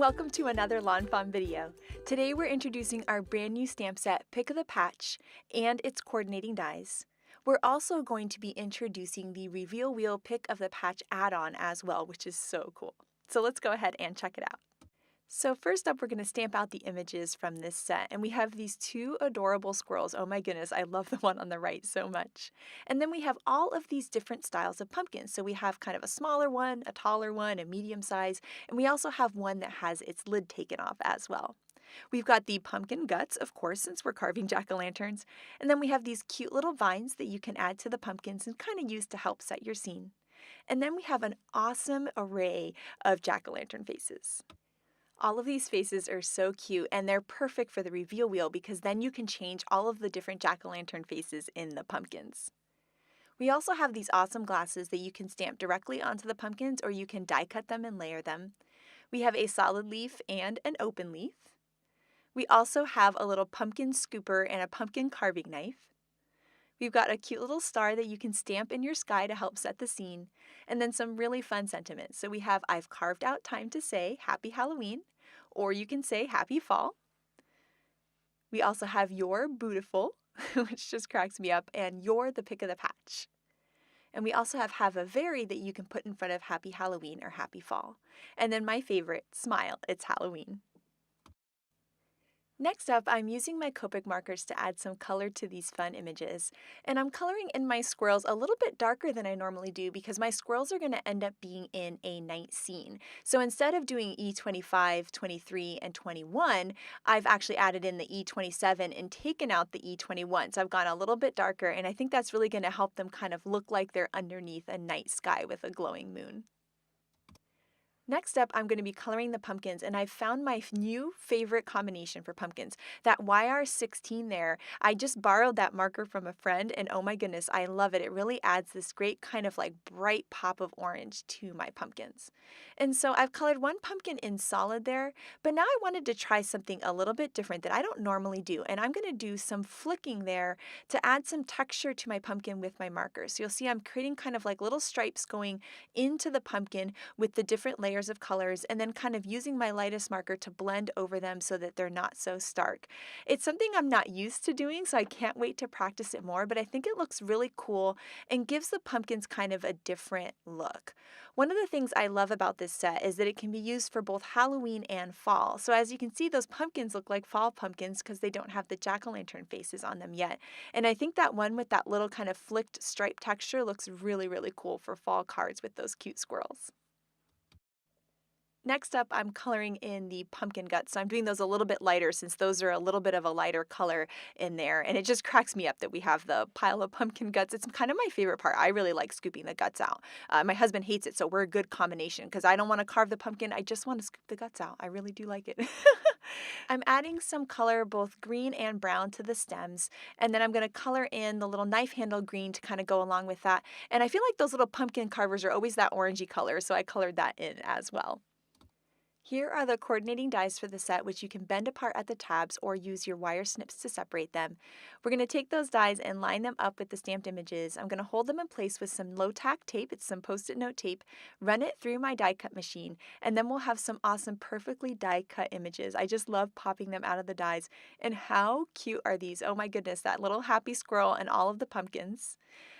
Welcome to another Lawn Fawn video. Today we're introducing our brand new stamp set, Pick of the Patch, and its coordinating dies. We're also going to be introducing the Reveal Wheel Pick of the Patch add-on as well, which is so cool. So let's go ahead and check it out. So first up, we're going to stamp out the images from this set, and we have these two adorable squirrels. Oh my goodness, I love the one on the right so much. And then we have all of these different styles of pumpkins. So we have kind of a smaller one, a taller one, a medium size, and we also have one that has its lid taken off as well. We've got the pumpkin guts, of course, since we're carving jack-o'-lanterns, and then we have these cute little vines that you can add to the pumpkins and kind of use to help set your scene. And then we have an awesome array of jack-o'-lantern faces. All of these faces are so cute, and they're perfect for the reveal wheel because then you can change all of the different jack-o'-lantern faces in the pumpkins. We also have these awesome glasses that you can stamp directly onto the pumpkins, or you can die cut them and layer them. We have a solid leaf and an open leaf. We also have a little pumpkin scooper and a pumpkin carving knife. We've got a cute little star that you can stamp in your sky to help set the scene, and then some really fun sentiments. So we have, I've carved out time to say Happy Halloween, or you can say Happy Fall. We also have You're Beautiful, which just cracks me up, and You're the Pick of the Patch. And we also have a very that you can put in front of Happy Halloween or Happy Fall. And then my favorite, Smile, it's Halloween. Next up, I'm using my Copic markers to add some color to these fun images. And I'm coloring in my squirrels a little bit darker than I normally do because my squirrels are going to end up being in a night scene. So instead of doing E25, 23, and 21, I've actually added in the E27 and taken out the E21. So I've gone a little bit darker, and I think that's really going to help them kind of look like they're underneath a night sky with a glowing moon. Next up, I'm going to be coloring the pumpkins, and I've found my new favorite combination for pumpkins. That YR16 there, I just borrowed that marker from a friend, and oh my goodness, I love it. It really adds this great kind of like bright pop of orange to my pumpkins. And so I've colored one pumpkin in solid there, but now I wanted to try something a little bit different that I don't normally do, and I'm going to do some flicking there to add some texture to my pumpkin with my markers. So you'll see I'm creating kind of like little stripes going into the pumpkin with the different layers of colors, and then kind of using my lightest marker to blend over them so that they're not so stark. It's something I'm not used to doing, so I can't wait to practice it more, but I think it looks really cool and gives the pumpkins kind of a different look. One of the things I love about this set is that it can be used for both Halloween and fall. So as you can see, those pumpkins look like fall pumpkins because they don't have the jack-o'-lantern faces on them yet. And I think that one with that little kind of flicked stripe texture looks really, really cool for fall cards with those cute squirrels. Next up, I'm coloring in the pumpkin guts. So I'm doing those a little bit lighter since those are a little bit of a lighter color in there. And it just cracks me up that we have the pile of pumpkin guts. It's kind of my favorite part. I really like scooping the guts out. My husband hates it, so we're a good combination because I don't want to carve the pumpkin. I just want to scoop the guts out. I really do like it. I'm adding some color, both green and brown, to the stems. And then I'm going to color in the little knife handle green to kind of go along with that. And I feel like those little pumpkin carvers are always that orangey color, so I colored that in as well. Here are the coordinating dies for the set, which you can bend apart at the tabs or use your wire snips to separate them. We're going to take those dies and line them up with the stamped images. I'm going to hold them in place with some low tack tape, it's some post-it note tape, run it through my die cut machine, and then we'll have some awesome perfectly die cut images. I just love popping them out of the dies. And how cute are these? Oh my goodness, that little happy squirrel and all of the pumpkins.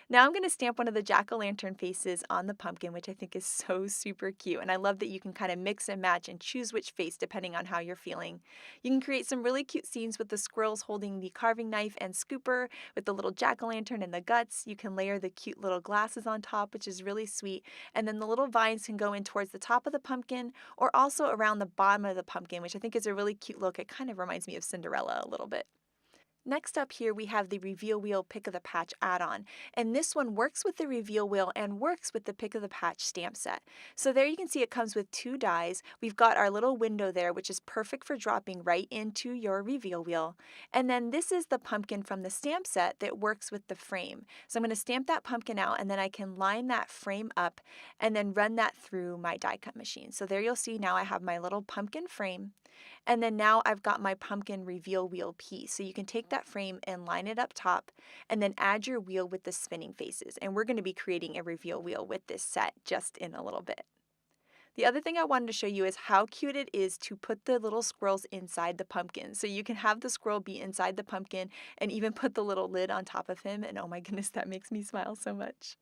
Now I'm going to stamp one of the jack-o'-lantern faces on the pumpkin, which I think is so super cute. And I love that you can kind of mix and match and choose which face depending on how you're feeling. You can create some really cute scenes with the squirrels holding the carving knife and scooper, with the little jack-o'-lantern and the guts. You can layer the cute little glasses on top, which is really sweet. And then the little vines can go in towards the top of the pumpkin or also around the bottom of the pumpkin, which I think is a really cute look. It kind of reminds me of Cinderella a little bit. Next up here, we have the Reveal Wheel Pick of the Patch add-on, and this one works with the Reveal Wheel and works with the Pick of the Patch stamp set. So there you can see it comes with two dies. We've got our little window there, which is perfect for dropping right into your Reveal Wheel. And then this is the pumpkin from the stamp set that works with the frame. So I'm going to stamp that pumpkin out, and then I can line that frame up and then run that through my die cut machine. So there you'll see now I have my little pumpkin frame. And then now I've got my pumpkin reveal wheel piece. So you can take that frame and line it up top and then add your wheel with the spinning faces. And we're going to be creating a reveal wheel with this set just in a little bit. The other thing I wanted to show you is how cute it is to put the little squirrels inside the pumpkin. So you can have the squirrel be inside the pumpkin and even put the little lid on top of him, and oh my goodness, that makes me smile so much.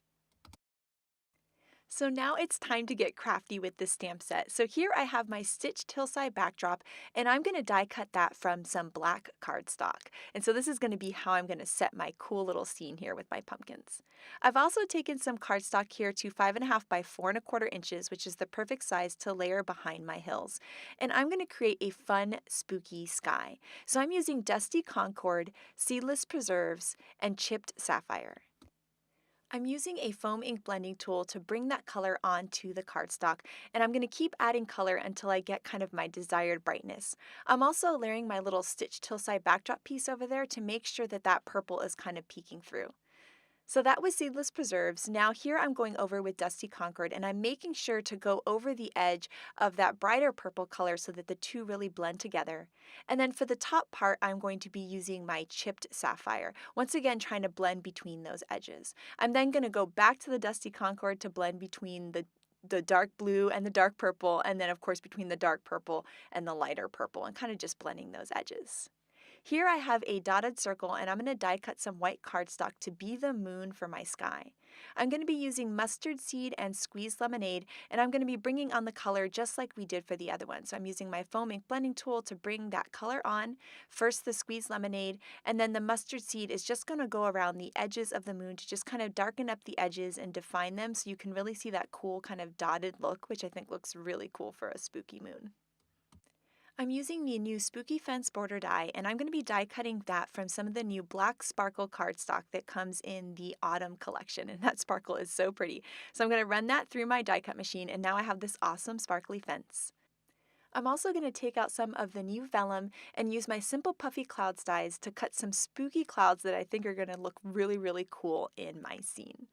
So now it's time to get crafty with this stamp set. So here I have my stitched hillside backdrop, and I'm going to die cut that from some black cardstock. And so this is going to be how I'm going to set my cool little scene here with my pumpkins. I've also taken some cardstock here to 5.5 by 4.25 inches, which is the perfect size to layer behind my hills. And I'm going to create a fun, spooky sky. So I'm using Dusty Concord, Seedless Preserves, and Chipped Sapphire. I'm using a foam ink blending tool to bring that color onto the cardstock, and I'm going to keep adding color until I get kind of my desired brightness. I'm also layering my little stitched hillside backdrop piece over there to make sure that that purple is kind of peeking through. So that was Seedless Preserves. Now here I'm going over with Dusty Concord, and I'm making sure to go over the edge of that brighter purple color so that the two really blend together. And then for the top part, I'm going to be using my Chipped Sapphire, once again trying to blend between those edges. I'm then going to go back to the Dusty Concord to blend between the dark blue and the dark purple, and then of course between the dark purple and the lighter purple, and kind of just blending those edges. Here I have a dotted circle, and I'm going to die cut some white cardstock to be the moon for my sky. I'm going to be using mustard seed and squeezed lemonade, and I'm going to be bringing on the color just like we did for the other one. So I'm using my foam ink blending tool to bring that color on. First the squeezed lemonade, and then the mustard seed is just going to go around the edges of the moon to just kind of darken up the edges and define them so you can really see that cool kind of dotted look, which I think looks really cool for a spooky moon. I'm using the new Spooky Fence border die, and I'm going to be die cutting that from some of the new black sparkle cardstock that comes in the autumn collection, and that sparkle is so pretty. So I'm going to run that through my die cut machine, and now I have this awesome sparkly fence. I'm also going to take out some of the new vellum and use my Simple Puffy Clouds dies to cut some spooky clouds that I think are going to look really, really cool in my scene.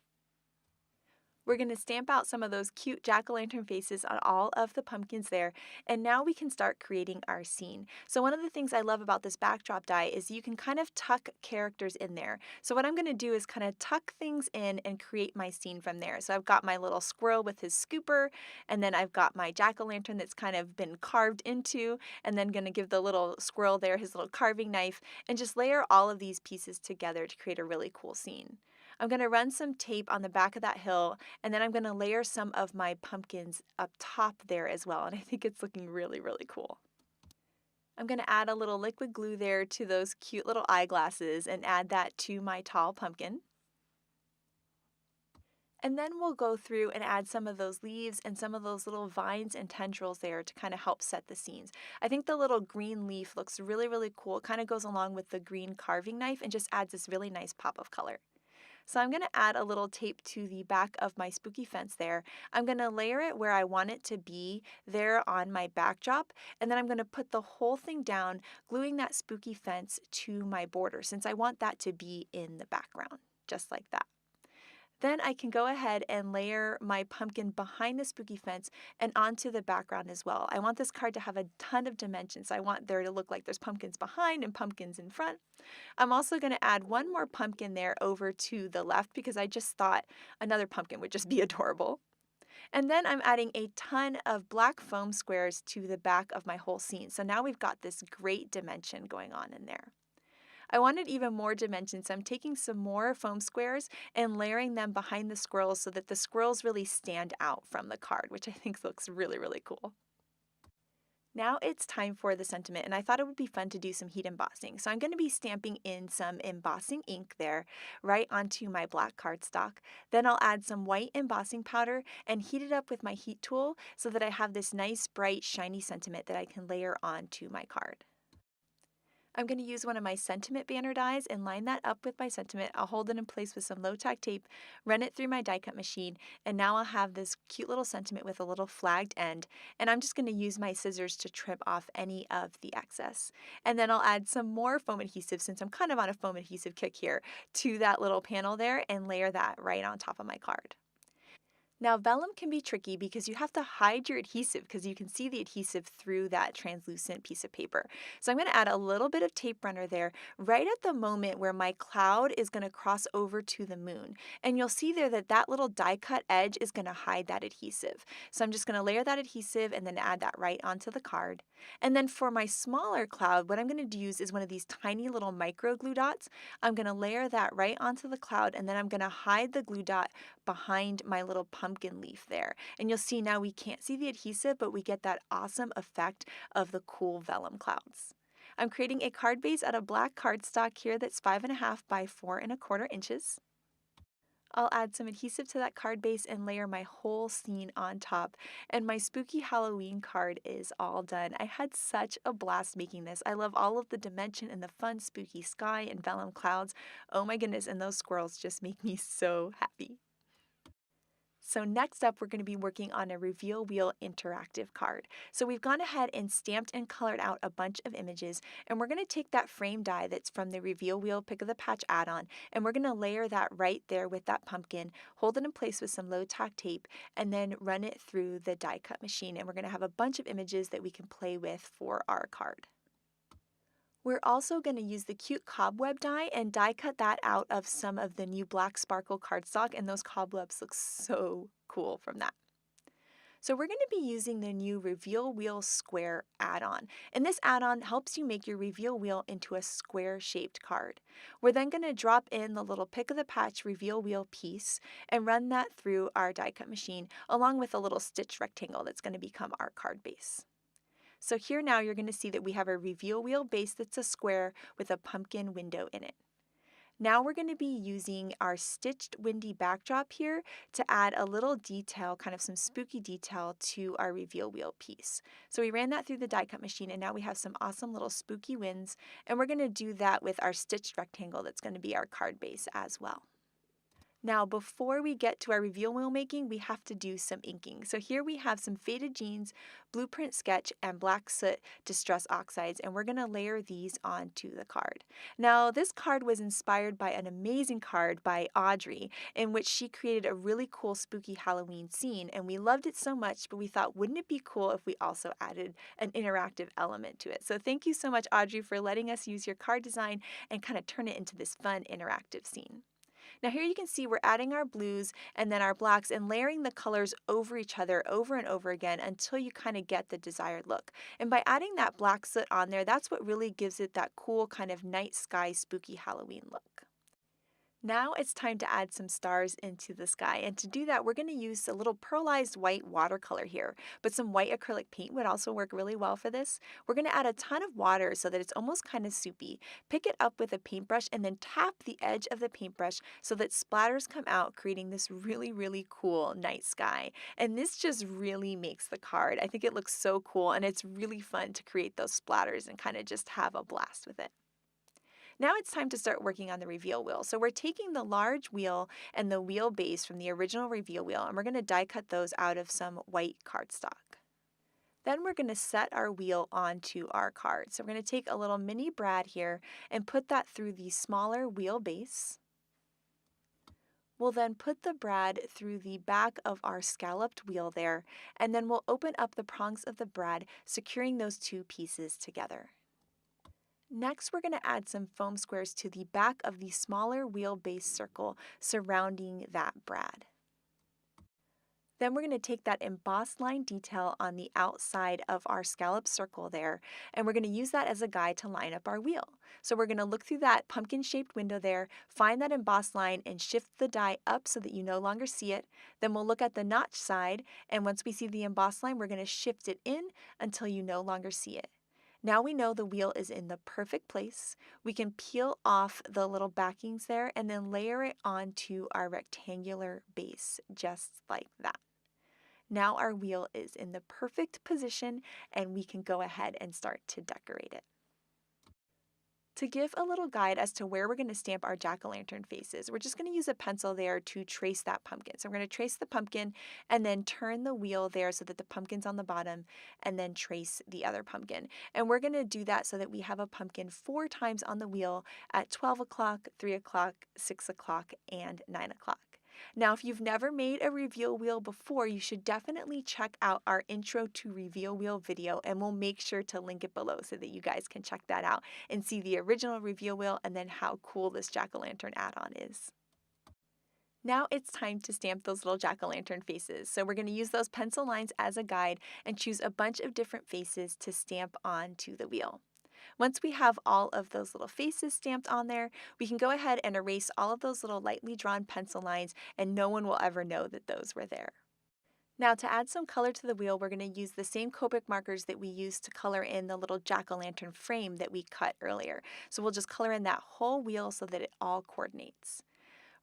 We're going to stamp out some of those cute jack-o'-lantern faces on all of the pumpkins there, and now we can start creating our scene. So one of the things I love about this backdrop die is you can kind of tuck characters in there. So what I'm going to do is kind of tuck things in and create my scene from there. So I've got my little squirrel with his scooper, and then I've got my jack-o'-lantern that's kind of been carved into, and then going to give the little squirrel there his little carving knife, and just layer all of these pieces together to create a really cool scene. I'm going to run some tape on the back of that hill, and then I'm going to layer some of my pumpkins up top there as well, and I think it's looking really, really cool. I'm going to add a little liquid glue there to those cute little eyeglasses and add that to my tall pumpkin. And then we'll go through and add some of those leaves and some of those little vines and tendrils there to kind of help set the scenes. I think the little green leaf looks really, really cool. It kind of goes along with the green carving knife and just adds this really nice pop of color. So I'm going to add a little tape to the back of my spooky fence there. I'm going to layer it where I want it to be there on my backdrop, and then I'm going to put the whole thing down, gluing that spooky fence to my border since I want that to be in the background, just like that. Then I can go ahead and layer my pumpkin behind the spooky fence and onto the background as well. I want this card to have a ton of dimensions. I want there to look like there's pumpkins behind and pumpkins in front. I'm also going to add one more pumpkin there over to the left because I just thought another pumpkin would just be adorable. And then I'm adding a ton of black foam squares to the back of my whole scene. So now we've got this great dimension going on in there. I wanted even more dimensions, so I'm taking some more foam squares and layering them behind the squirrels so that the squirrels really stand out from the card, which I think looks really, really cool. Now it's time for the sentiment, and I thought it would be fun to do some heat embossing. So I'm going to be stamping in some embossing ink there right onto my black cardstock. Then I'll add some white embossing powder and heat it up with my heat tool so that I have this nice, bright, shiny sentiment that I can layer onto my card. I'm going to use one of my sentiment banner dies and line that up with my sentiment. I'll hold it in place with some low tack tape, run it through my die cut machine, and now I'll have this cute little sentiment with a little flagged end. And I'm just going to use my scissors to trim off any of the excess. And then I'll add some more foam adhesive, since I'm kind of on a foam adhesive kick here, to that little panel there and layer that right on top of my card. Now, vellum can be tricky because you have to hide your adhesive because you can see the adhesive through that translucent piece of paper. So I'm going to add a little bit of tape runner there right at the moment where my cloud is going to cross over to the moon. And you'll see there that that little die cut edge is going to hide that adhesive. So I'm just going to layer that adhesive and then add that right onto the card. And then for my smaller cloud, what I'm going to use is one of these tiny little micro glue dots. I'm going to layer that right onto the cloud and then I'm going to hide the glue dot behind my little pumpkin leaf there. And you'll see now we can't see the adhesive, but we get that awesome effect of the cool vellum clouds. I'm creating a card base out of black cardstock here that's 5.5 by 4.25 inches. I'll add some adhesive to that card base and layer my whole scene on top. And my spooky Halloween card is all done. I had such a blast making this. I love all of the dimension and the fun spooky sky and vellum clouds. Oh my goodness, and those squirrels just make me so happy. So next up, we're going to be working on a reveal wheel interactive card. So we've gone ahead and stamped and colored out a bunch of images, and we're going to take that frame die that's from the reveal wheel pick of the patch add-on, and we're going to layer that right there with that pumpkin, hold it in place with some low tack tape, and then run it through the die cut machine. And we're going to have a bunch of images that we can play with for our card. We're also going to use the cute cobweb die and die cut that out of some of the new black sparkle cardstock, and those cobwebs look so cool from that. So we're going to be using the new Reveal Wheel Square add-on, and this add-on helps you make your reveal wheel into a square-shaped card. We're then going to drop in the little pick of the patch reveal wheel piece and run that through our die cut machine along with a little stitch rectangle that's going to become our card base. So here now you're going to see that we have a reveal wheel base that's a square with a pumpkin window in it. Now we're going to be using our stitched windy backdrop here to add a little detail, kind of some spooky detail to our reveal wheel piece. So we ran that through the die cut machine and now we have some awesome little spooky winds, and we're going to do that with our stitched rectangle that's going to be our card base as well. Now, before we get to our reveal wheel making, we have to do some inking. So here we have some faded jeans, blueprint sketch, and black soot distress oxides, and we're going to layer these onto the card. Now, this card was inspired by an amazing card by Audrey, in which she created a really cool spooky Halloween scene, and we loved it so much, but we thought, wouldn't it be cool if we also added an interactive element to it? So thank you so much, Audrey, for letting us use your card design and kind of turn it into this fun interactive scene. Now here you can see we're adding our blues and then our blacks and layering the colors over each other over and over again until you kind of get the desired look. And by adding that black soot on there, that's what really gives it that cool kind of night sky spooky Halloween look. Now it's time to add some stars into the sky, and to do that we're going to use a little pearlized white watercolor here, but some white acrylic paint would also work really well for this. We're going to add a ton of water so that it's almost kind of soupy. Pick it up with a paintbrush and then tap the edge of the paintbrush so that splatters come out, creating this really cool night sky. And this just really makes the card. I think it looks so cool, and it's really fun to create those splatters and kind of just have a blast with it. Now it's time to start working on the reveal wheel. So we're taking the large wheel and the wheel base from the original reveal wheel, and we're going to die cut those out of some white cardstock. Then we're going to set our wheel onto our card. So we're going to take a little mini brad here and put that through the smaller wheel base. We'll then put the brad through the back of our scalloped wheel there, and then we'll open up the prongs of the brad, securing those two pieces together. Next, we're going to add some foam squares to the back of the smaller wheelbase circle surrounding that brad. Then we're going to take that embossed line detail on the outside of our scallop circle there, and we're going to use that as a guide to line up our wheel. So we're going to look through that pumpkin-shaped window there, find that embossed line, and shift the die up so that you no longer see it. Then we'll look at the notch side, and once we see the embossed line, we're going to shift it in until you no longer see it. Now we know the wheel is in the perfect place. We can peel off the little backings there and then layer it onto our rectangular base, just like that. Now our wheel is in the perfect position and we can go ahead and start to decorate it. To give a little guide as to where we're going to stamp our jack-o'-lantern faces, we're just going to use a pencil there to trace that pumpkin. So we're going to trace the pumpkin and then turn the wheel there so that the pumpkin's on the bottom, and then trace the other pumpkin. And we're going to do that so that we have a pumpkin 4 times on the wheel at 12 o'clock, 3 o'clock, 6 o'clock, and 9 o'clock. Now, if you've never made a reveal wheel before, you should definitely check out our intro to reveal wheel video, and we'll make sure to link it below so that you guys can check that out and see the original reveal wheel and then how cool this jack-o'-lantern add-on is. Now it's time to stamp those little jack-o'-lantern faces. So we're going to use those pencil lines as a guide and choose a bunch of different faces to stamp onto the wheel. Once we have all of those little faces stamped on there, we can go ahead and erase all of those little lightly drawn pencil lines, and no one will ever know that those were there. Now, to add some color to the wheel, we're going to use the same Copic markers that we used to color in the little jack-o'-lantern frame that we cut earlier. So we'll just color in that whole wheel so that it all coordinates.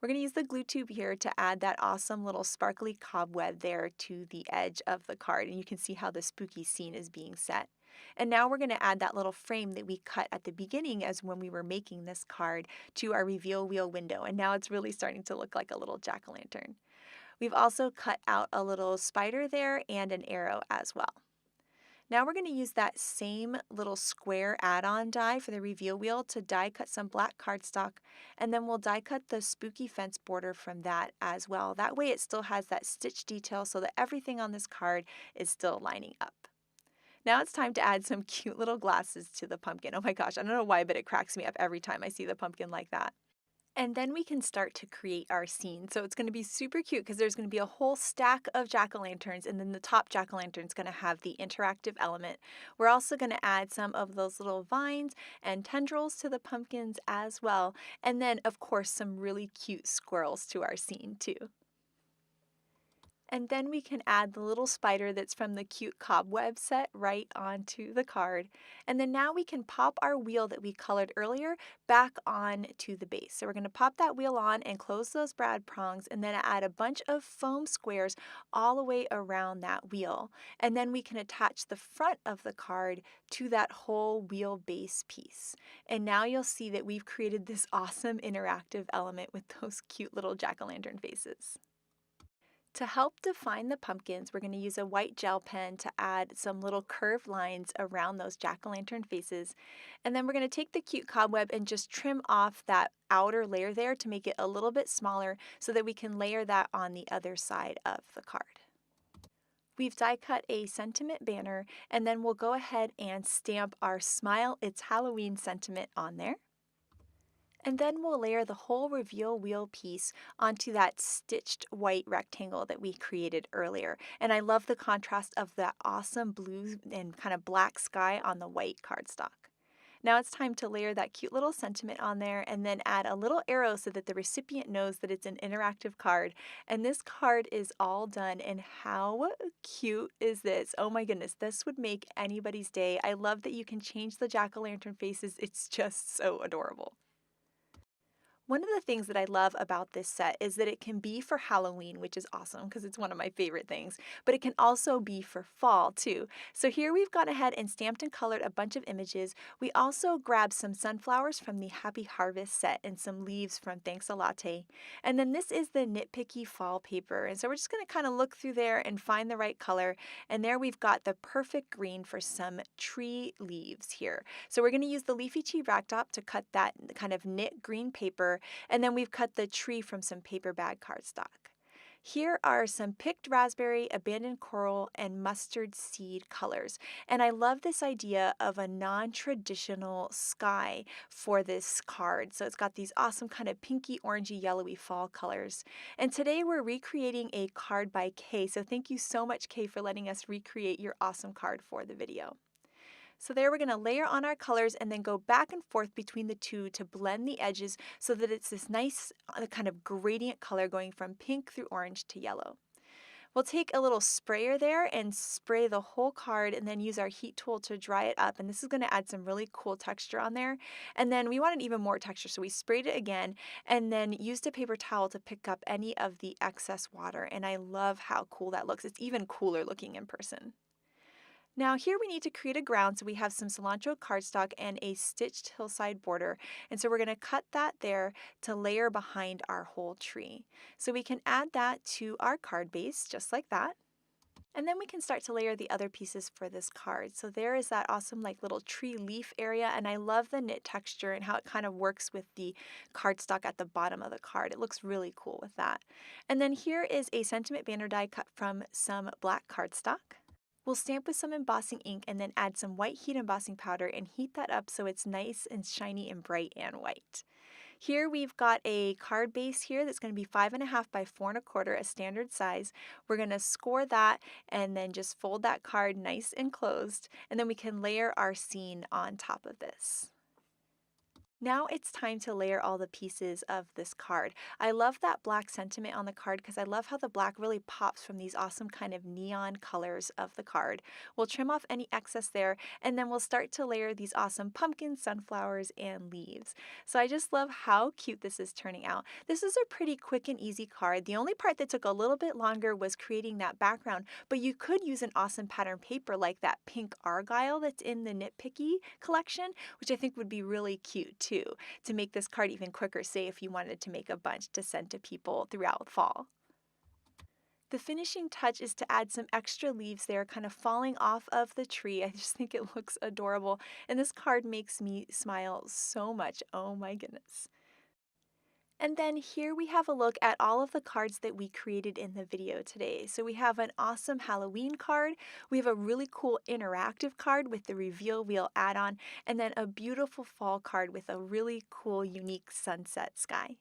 We're going to use the glue tube here to add that awesome little sparkly cobweb there to the edge of the card, and you can see how the spooky scene is being set. And now we're going to add that little frame that we cut at the beginning as when we were making this card to our reveal wheel window, and now it's really starting to look like a little jack-o'-lantern. We've also cut out a little spider there and an arrow as well. Now we're going to use that same little square add-on die for the reveal wheel to die cut some black cardstock, and then we'll die cut the spooky fence border from that as well. That way it still has that stitch detail so that everything on this card is still lining up. Now it's time to add some cute little glasses to the pumpkin. Oh my gosh, I don't know why, but it cracks me up every time I see the pumpkin like that. And then we can start to create our scene. So it's going to be super cute because there's going to be a whole stack of jack-o'-lanterns, and then the top jack-o'-lantern is going to have the interactive element. We're also going to add some of those little vines and tendrils to the pumpkins as well. And then, of course, some really cute squirrels to our scene too. And then we can add the little spider that's from the cute cobweb set right onto the card. And then now we can pop our wheel that we colored earlier back on to the base. So we're going to pop that wheel on and close those brad prongs, and then add a bunch of foam squares all the way around that wheel. And then we can attach the front of the card to that whole wheel base piece. And now you'll see that we've created this awesome interactive element with those cute little jack-o'-lantern faces. To help define the pumpkins, we're going to use a white gel pen to add some little curved lines around those jack-o'-lantern faces. And then we're going to take the cute cobweb and just trim off that outer layer there to make it a little bit smaller so that we can layer that on the other side of the card. We've die cut a sentiment banner, and then we'll go ahead and stamp our Smile It's Halloween sentiment on there. And then we'll layer the whole reveal wheel piece onto that stitched white rectangle that we created earlier. And I love the contrast of that awesome blue and kind of black sky on the white cardstock. Now it's time to layer that cute little sentiment on there and then add a little arrow so that the recipient knows that it's an interactive card. And this card is all done, and how cute is this? Oh my goodness, this would make anybody's day. I love that you can change the jack-o'-lantern faces. It's just so adorable. One of the things that I love about this set is that it can be for Halloween, which is awesome because it's one of my favorite things, but it can also be for fall too. So here we've gone ahead and stamped and colored a bunch of images. We also grabbed some sunflowers from the Happy Harvest set and some leaves from Thanks a Latte. And then this is the Nitpicky Fall paper. And so we're just going to kind of look through there and find the right color. And there we've got the perfect green for some tree leaves here. So we're going to use the Leafy Tea Ragtop to cut that kind of knit green paper, and then we've cut the tree from some paper bag cardstock. Here are some picked raspberry, abandoned coral, and mustard seed colors. And I love this idea of a non-traditional sky for this card. So it's got these awesome kind of pinky, orangey, yellowy fall colors. And today we're recreating a card by Kay. So thank you so much, Kay, for letting us recreate your awesome card for the video. So there we're going to layer on our colors and then go back and forth between the two to blend the edges so that it's this nice kind of gradient color going from pink through orange to yellow. We'll take a little sprayer there and spray the whole card and then use our heat tool to dry it up. And this is going to add some really cool texture on there. And then we wanted even more texture, so we sprayed it again and then used a paper towel to pick up any of the excess water. And I love how cool that looks. It's even cooler looking in person. Now here we need to create a ground, so we have some cilantro cardstock and a stitched hillside border. And so we're going to cut that there to layer behind our whole tree. So we can add that to our card base just like that. And then we can start to layer the other pieces for this card. So there is that awesome like little tree leaf area, and I love the knit texture and how it kind of works with the cardstock at the bottom of the card. It looks really cool with that. And then here is a sentiment banner die cut from some black cardstock. We'll stamp with some embossing ink and then add some white heat embossing powder and heat that up so it's nice and shiny and bright and white. Here we've got a card base here that's going to be 5.5 by 4.25, a standard size. We're going to score that and then just fold that card nice and closed, and then we can layer our scene on top of this. Now it's time to layer all the pieces of this card. I love that black sentiment on the card because I love how the black really pops from these awesome kind of neon colors of the card. We'll trim off any excess there, and then we'll start to layer these awesome pumpkins, sunflowers, and leaves. So I just love how cute this is turning out. This is a pretty quick and easy card. The only part that took a little bit longer was creating that background, but you could use an awesome pattern paper like that pink argyle that's in the Nitpicky collection, which I think would be really cute too, to make this card even quicker, say if you wanted to make a bunch to send to people throughout fall. The finishing touch is to add some extra leaves there kind of falling off of the tree. I just think it looks adorable, and this card makes me smile so much. Oh my goodness. And then here we have a look at all of the cards that we created in the video today. So we have an awesome Halloween card, we have a really cool interactive card with the reveal wheel add-on, and then a beautiful fall card with a really cool unique sunset sky.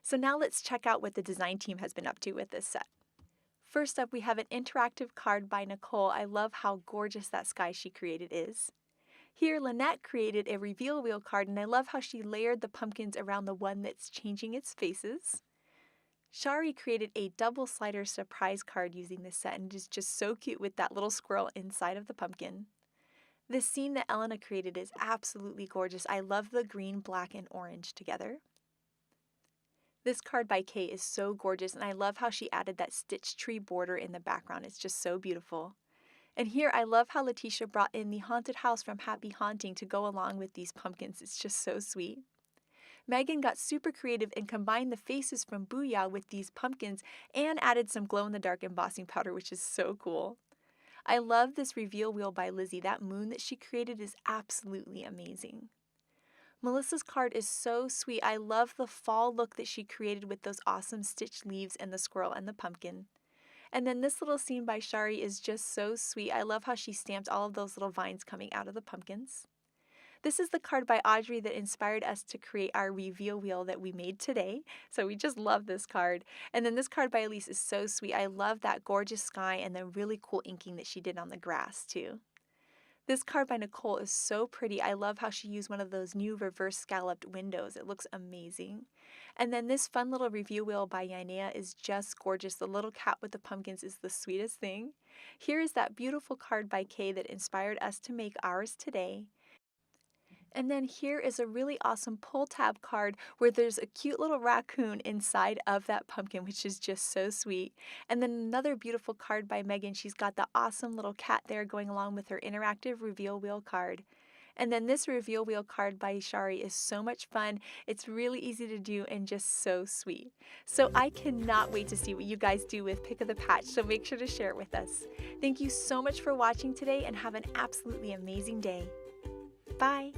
So now let's check out what the design team has been up to with this set. First up, we have an interactive card by Nicole. I love how gorgeous that sky she created is. Here, Lynette created a reveal wheel card, and I love how she layered the pumpkins around the one that's changing its faces. Shari created a double slider surprise card using this set, and it is just so cute with that little squirrel inside of the pumpkin. This scene that Elena created is absolutely gorgeous. I love the green, black, and orange together. This card by Kay is so gorgeous, and I love how she added that stitch tree border in the background. It's just so beautiful. And here I love how Letitia brought in the haunted house from Happy Haunting to go along with these pumpkins. It's just so sweet. Megan got super creative and combined the faces from Booyah with these pumpkins and added some glow-in-the-dark embossing powder, which is so cool. I love this reveal wheel by Lizzie. That moon that she created is absolutely amazing. Melissa's card is so sweet. I love the fall look that she created with those awesome stitched leaves and the squirrel and the pumpkin. And then this little scene by Shari is just so sweet. I love how she stamped all of those little vines coming out of the pumpkins. This is the card by Audrey that inspired us to create our reveal wheel that we made today. So we just love this card. And then this card by Elise is so sweet. I love that gorgeous sky and the really cool inking that she did on the grass too. This card by Nicole is so pretty. I love how she used one of those new reverse scalloped windows. It looks amazing. And then this fun little review wheel by Yanea is just gorgeous. The little cat with the pumpkins is the sweetest thing. Here is that beautiful card by Kay that inspired us to make ours today. And then here is a really awesome pull tab card where there's a cute little raccoon inside of that pumpkin, which is just so sweet. And then another beautiful card by Megan. She's got the awesome little cat there going along with her interactive reveal wheel card. And then this reveal wheel card by Shari is so much fun. It's really easy to do and just so sweet. So I cannot wait to see what you guys do with Pick of the Patch, so make sure to share it with us. Thank you so much for watching today and have an absolutely amazing day. Bye!